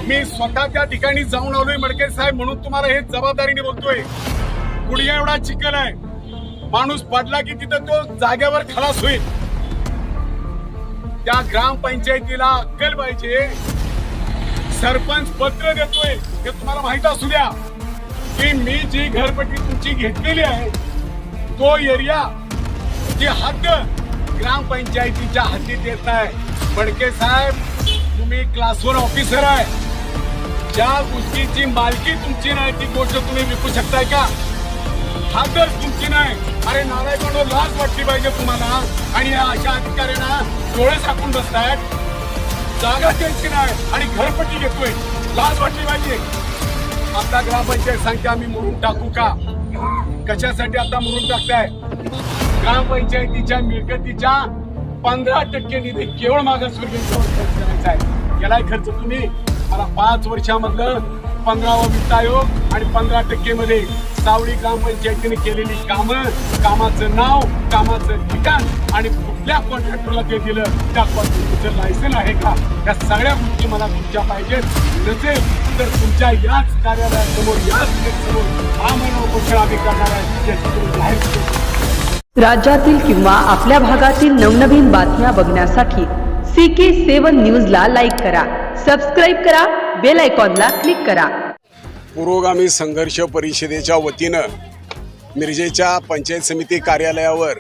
मी स्वतः त्या ठिकाणी जाऊन आलोय मडके साहेब, म्हणून तुम्हाला हे जबाबदारीने बोलतोय। गुडघ्या एवढा चिखल आहे, माणूस पडला की तिथं तो जागेवर खलास होईल। त्या ग्रामपंचायतीला अक्कल पाहिजे। सरपंच पत्र देतोय हे तुम्हाला माहित असू द्या की मी जी घरपट्टी तुमची घेतलेली आहे तो एरिया, ती हद्द ग्रामपंचायतीच्या हद्दीत येत नाही। मडके साहेब, तुम्ही क्लास 1 ऑफिसर आहे। ज्या गोष्टीची मालकी तुमची नाही ती गोष्ट तुम्ही विकू शकताय का? हद्दच तुमची नाही। अरे नारायण, लाज वाटली पाहिजे तुम्हाला। आणि अशा अधिकाऱ्यांना डोळे झाकून बसतायत। जागा त्यांची नाही आणि घरपट्टी घेतोय, लाज वाटली पाहिजे। आता ग्रामपंचायत सांगते आम्ही मुरुम टाकू का? कशासाठी आता मुरुम टाकताय? ग्रामपंचायतीच्या मिळकतीच्या 15% निधी केवळ मागासवर्गीयांच्यावर खर्च करायचा आहे। याला खर्च तुम्ही मला 5 वर्षामधलं 15वा वित्त आयोग आणि 15% मध्ये सावळी ग्रामपंचायतीने केलेली कामं, कामाचं नाव, कामाचं ठिकाण आणि कुठल्या कॉन्ट्रॅक्टरला ते दिलं, त्या कॉन्ट्रॅक्टरचं लायसन आहे का, या सगळ्या गोष्टी मला तुमच्या पाहिजेत। नसेल तर तुमच्या याच कार्यालयासमोर, याच गेटसमोर आमरण उपोषण आम्ही करणार आहे। राज्यातील किंवा आपल्या भागातील नवनवीन बातम्या बघण्यासाठी CK7 न्यूजला लाईक करा, सबस्क्राईब करा, बेल आयकॉनला क्लिक करा। पुरोगामी संघर्ष परिषदेच्या वतीनं मिरजेच्या पंचायत समिती कार्यालयावर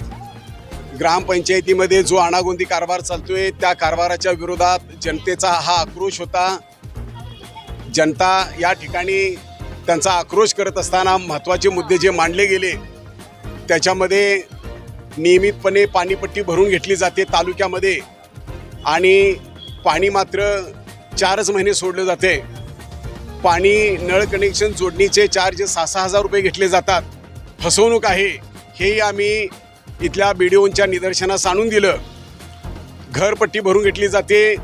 ग्रामपंचायतीमध्ये जो अनागोंदी कारभार चालतोय त्या कारभाराच्या विरोधात जनतेचा हा आक्रोश होता। जनता या ठिकाणी त्यांचा आक्रोश करत असताना महत्त्वाचे मुद्दे जे मांडले गेले त्याच्यामध्ये नियमितपणे पाणीपट्टी भरून घेतली जाते तालुक्यामध्ये आणि पाणी मात्र 4च महिने सोडले जाते। पाणी नळ कनेक्शन जोडणीचे चार्ज 6,000 रुपये घेतले जातात। फसवणूक आहे हेही आम्ही इथल्या BDOंच्या निदर्शनास आणून दिलं। घरपट्टी भरून घेतली जाते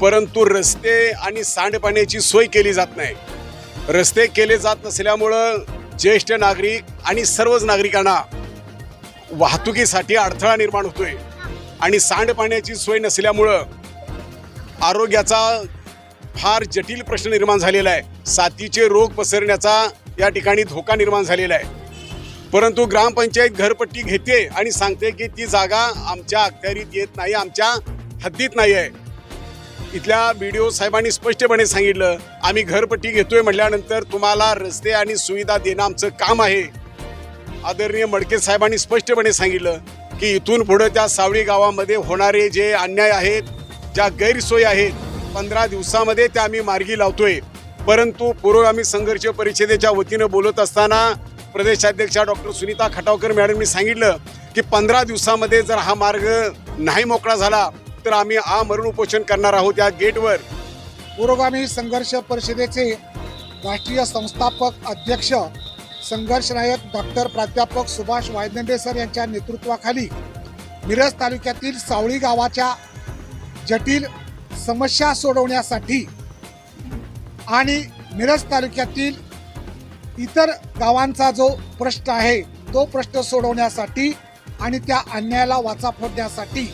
परंतु रस्ते आणि सांडपाण्याची सोय केली जात नाही। रस्ते केले जात नसल्यामुळं ज्येष्ठ नागरिक आणि सर्वच नागरिकांना वाहतुकीसाठी अडथळा निर्माण होतोय आणि सांडपाण्याची सोय नसल्यामुळं आरोग्याचा फार जटिल प्रश्न निर्माण झालेला आहे। साथीचे रोग पसरण्याचा या ठिकाणी धोका निर्माण झालेला आहे। परंतु ग्रामपंचायत घरपट्टी घेते आणि सांगते की ती जागा आमच्या अखत्यारीत येत नाही, आमच्या हद्दीत नाही आहे। इथल्या BDO साहेबांनी स्पष्टपणे सांगितलं आम्ही घरपट्टी घेतोय म्हटल्यानंतर तुम्हाला रस्ते आणि सुविधा देणं आमचं काम आहे। आदरणीय मडके साहेबांनी स्पष्टपणे सांगितलं की इथून पुढे त्या सावळी गावामध्ये होणारे जे अन्याय आहेत, ज्या गैरसोयी आहेत 15 दिवसामध्ये त्या आम्ही मार्गी लावतोय। परंतु पुरोगामी संघर्ष परिषदेच्या वतीनं बोलत असताना प्रदेशाध्यक्षा डॉक्टर सुनीता खटावकर मॅडमनी सांगितलं की 15 दिवसामध्ये जर हा मार्ग नाही मोकळा झाला तर आम्ही आमरण उपोषण करणार आहोत या गेटवर। पुरोगामी संघर्ष परिषदेचे राष्ट्रीय संस्थापक अध्यक्ष संघर्ष नायक डॉक्टर प्राध्यापक सुभाष वायदंडे सर यांच्या नेतृत्वाखाली मिरज तालुक्यातील सावळी गावाच्या जटिल समस्या सोडवण्यासाठी आणि मिरज तालुक्यातील इतर गावांचा जो प्रश्न आहे तो प्रश्न सोडवण्यासाठी आणि त्या अन्यायाला वाचा फोडण्यासाठी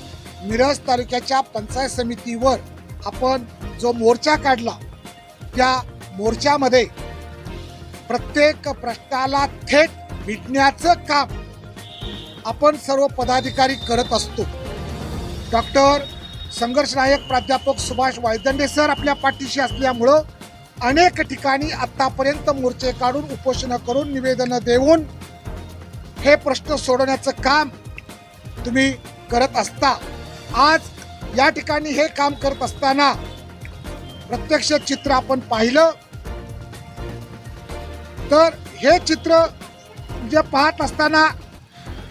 मिरज तालुक्याच्या पंचायत समितीवर आपण जो मोर्चा काढला त्या मोर्चामध्ये प्रत्येक प्रश्नाला थेट भेटण्याचं काम आपण सर्व पदाधिकारी करत असतो। डॉक्टर संघर्ष नायक प्राध्यापक सुभाष वायदंडे सर आपल्या पाठीशी असल्यामुळं अनेक ठिकाणी आतापर्यंत मोर्चे काढून उपोषण करून निवेदन देऊन हे प्रश्न सोडवण्याचं काम तुम्ही करत असता। आज या ठिकाणी हे काम करत असताना प्रत्यक्ष चित्र आपण पाहिलं तर हे चित्र म्हणजे पाहत असताना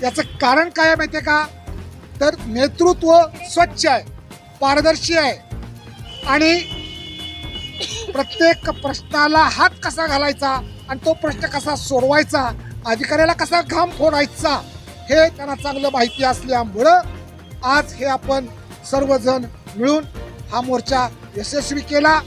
याचं कारण काय आहे माहिती आहे का? तर नेतृत्व स्वच्छ आहे, पारदर्शी आहे आणि प्रत्येक प्रश्नाला हात कसा घालायचा आणि तो प्रश्न कसा सोडवायचा, अधिकाऱ्याला कसा घाम फोडायचा हे त्यांना चांगलं माहिती असल्यामुळं आज हे आपण सर्वजण मिळून हा मोर्चा यशस्वी केला।